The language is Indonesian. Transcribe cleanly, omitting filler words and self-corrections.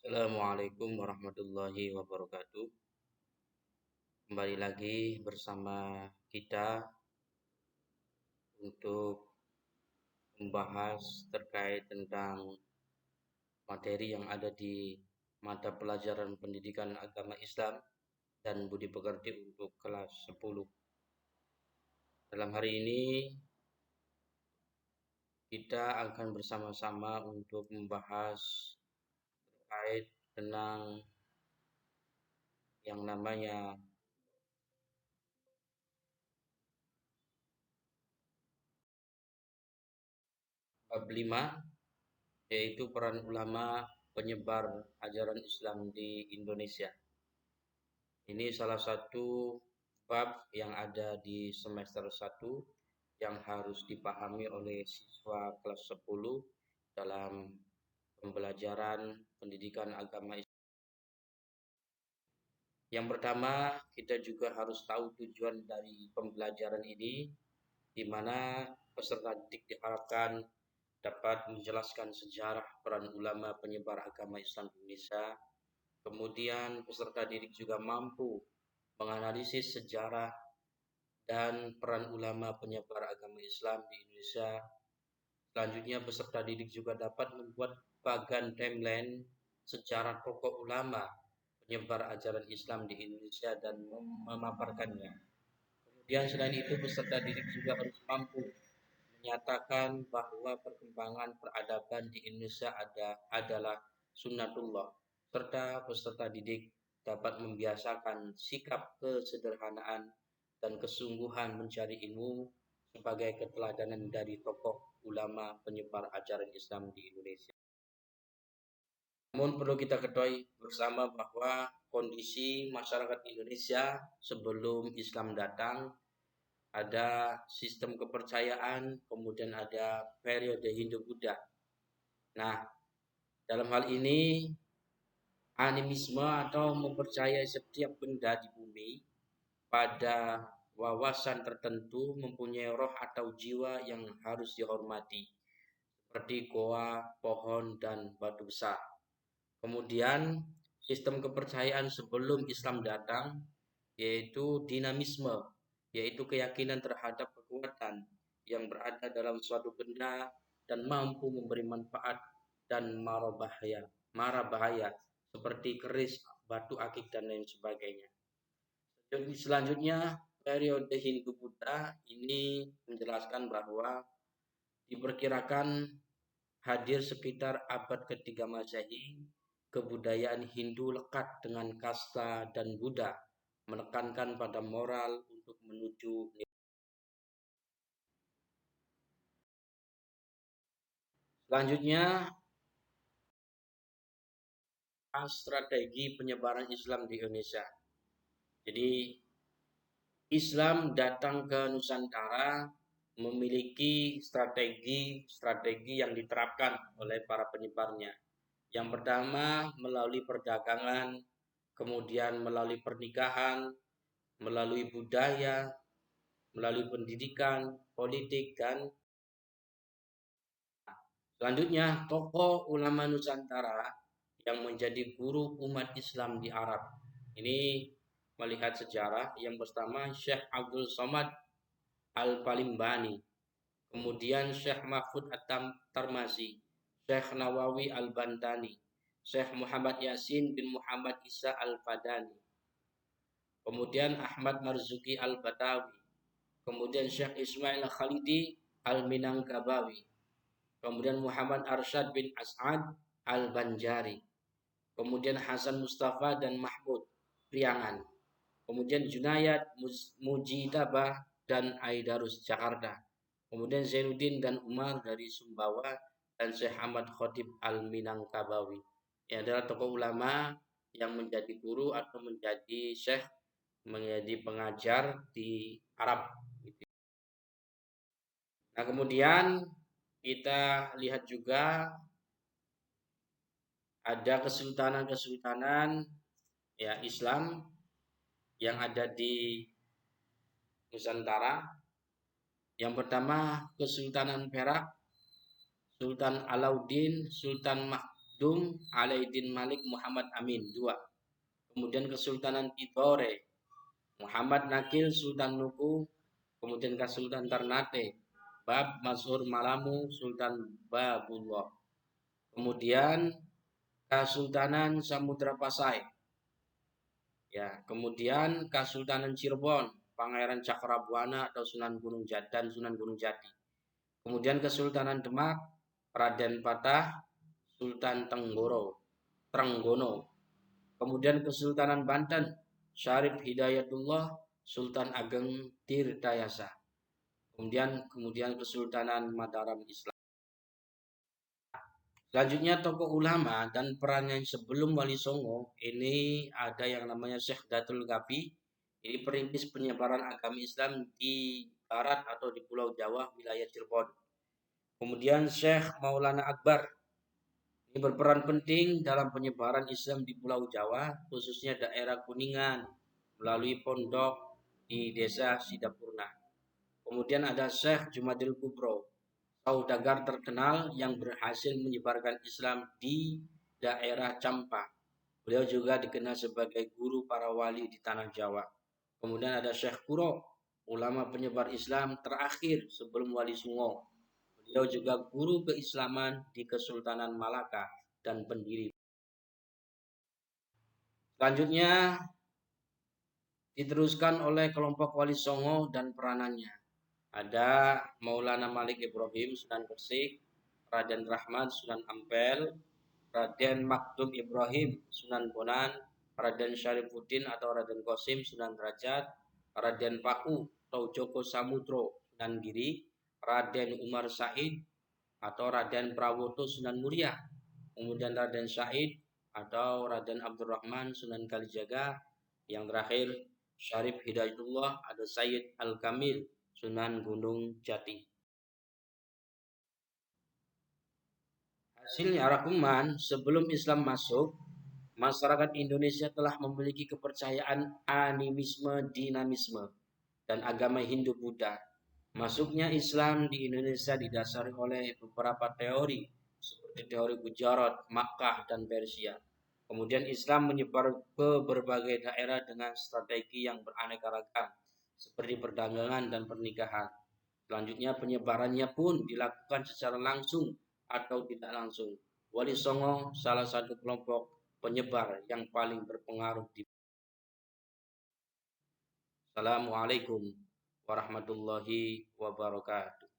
Assalamualaikum warahmatullahi wabarakatuh. Kembali lagi bersama kita untuk membahas terkait tentang materi yang ada di mata pelajaran pendidikan agama Islam dan budi pekerti untuk kelas 10. Dalam hari ini kita akan bersama-sama untuk membahas terkait tentang yang namanya bab 5, yaitu peran ulama penyebar ajaran Islam di Indonesia. Ini salah satu bab yang ada di semester 1 yang harus dipahami oleh siswa kelas 10 dalam pembelajaran pendidikan agama Islam. Yang pertama, kita juga harus tahu tujuan dari pembelajaran ini, di mana peserta didik diharapkan dapat menjelaskan sejarah peran ulama penyebar agama Islam di Indonesia. Kemudian peserta didik juga mampu menganalisis sejarah dan peran ulama penyebar agama Islam di Indonesia. Selanjutnya peserta didik juga dapat membuat bagan timeline sejarah tokoh ulama penyebar ajaran Islam di Indonesia dan memaparkannya. Kemudian selain itu peserta didik juga harus mampu menyatakan bahwa perkembangan peradaban di Indonesia adalah sunnatullah, serta peserta didik dapat membiasakan sikap kesederhanaan dan kesungguhan mencari ilmu sebagai keteladanan dari tokoh ulama penyebar ajaran Islam di Indonesia. Namun perlu kita ketahui bersama bahwa kondisi masyarakat Indonesia sebelum Islam datang ada sistem kepercayaan, kemudian ada periode Hindu-Buddha. Nah, dalam hal ini animisme atau mempercayai setiap benda di bumi pada wawasan tertentu mempunyai roh atau jiwa yang harus dihormati, seperti goa, pohon, dan batu besar. Kemudian sistem kepercayaan sebelum Islam datang yaitu dinamisme, yaitu keyakinan terhadap kekuatan yang berada dalam suatu benda dan mampu memberi manfaat dan mara bahaya seperti keris, batu akik, dan lain sebagainya. Selanjutnya, periode Hindu-Buddha ini menjelaskan bahwa diperkirakan hadir sekitar abad ketiga Masehi, kebudayaan Hindu lekat dengan kasta dan Buddha, menekankan pada moral untuk menuju selanjutnya strategi penyebaran Islam di Indonesia. Jadi Islam datang ke Nusantara memiliki strategi yang diterapkan oleh para penyebarnya. Yang pertama melalui perdagangan, kemudian melalui pernikahan, melalui budaya, melalui pendidikan, politik, dan selanjutnya tokoh ulama Nusantara yang menjadi guru umat Islam di Arab. Ini melihat sejarah. Yang pertama Syekh Abdul Somad Al-Palimbani, kemudian Syekh Mahfud At-Tarmazi, Syekh Nawawi Al-Bantani, Syekh Muhammad Yasin bin Muhammad Isa Al-Fadani, kemudian Ahmad Marzuki Al-Batawi, kemudian Syekh Ismail Khalidi Al-Minangkabawi, kemudian Muhammad Arsyad bin As'ad Al-Banjari, kemudian Hasan Mustafa dan Mahmud Priangan, kemudian Junayat Mujidabah dan Aidarus Jakarta, kemudian Zainuddin dan Umar dari Sumbawa, dan Syekh Ahmad Khotib Al-Minangkabawi. Ini adalah tokoh ulama yang menjadi guru atau menjadi syekh, menjadi pengajar di Arab. Nah, kemudian kita lihat juga ada kesultanan-kesultanan ya Islam yang ada di Nusantara. Yang pertama Kesultanan Perak, Sultan Alauddin, Sultan Makdum Alaiddin Malik Muhammad Amin 2. Kemudian Kesultanan Tidore Muhammad Nakil Sultan Nuku. Kemudian Kesultanan Ternate Bab Masyhur Malamu Sultan Babullah. Kemudian Kesultanan Samudra Pasai. Ya, kemudian Kesultanan Cirebon Pangeran Cakrabuana atau Sunan Gunung Jati dan Sunan Gunung Jati. Kemudian Kesultanan Demak Raden Patah Sultan Trenggono. Kemudian Kesultanan Banten Syarif Hidayatullah Sultan Ageng Tirtayasa. Kemudian Kesultanan Mataram Islam. Selanjutnya tokoh ulama dan perannya sebelum Wali Songo ini ada yang namanya Syekh Datul Kafi. Ini perintis penyebaran agama Islam di barat atau di Pulau Jawa wilayah Cirebon. Kemudian Syekh Maulana Akbar ini berperan penting dalam penyebaran Islam di Pulau Jawa, khususnya daerah Kuningan, melalui pondok di desa Sidapurna. Kemudian ada Syekh Jumadil Kubro, saudagar terkenal yang berhasil menyebarkan Islam di daerah Campa. Beliau juga dikenal sebagai guru para wali di tanah Jawa. Kemudian ada Syekh Kuro, ulama penyebar Islam terakhir sebelum Wali Songo. Beliau juga guru keislaman di Kesultanan Malaka dan pendiri. Selanjutnya diteruskan oleh kelompok Wali Songo dan peranannya. Ada Maulana Malik Ibrahim Sunan Gresik, Raden Rahmat Sunan Ampel, Raden Makdum Ibrahim Sunan Bonan, Raden Syarifuddin atau Raden Qasim Sunan Derajat, Raden Paku atau Joko Samudro Sunan Giri, Raden Umar Said atau Raden Prawoto Sunan Muria, kemudian Raden Said atau Raden Abdurrahman Sunan Kalijaga, yang terakhir Syarif Hidayatullah ada Sayyid Al-Kamil Sunan Gunung Jati. Hasilnya rangkuman, sebelum Islam masuk, masyarakat Indonesia telah memiliki kepercayaan animisme, dinamisme, dan agama Hindu-Buddha. Masuknya Islam di Indonesia didasari oleh beberapa teori, seperti teori Gujarat, Makkah, dan Persia. Kemudian Islam menyebar ke berbagai daerah dengan strategi yang beraneka ragam, seperti perdagangan dan pernikahan. Selanjutnya penyebarannya pun dilakukan secara langsung atau tidak langsung. Wali Songo salah satu kelompok penyebar yang paling berpengaruh di. Assalamualaikum warahmatullahi wabarakatuh.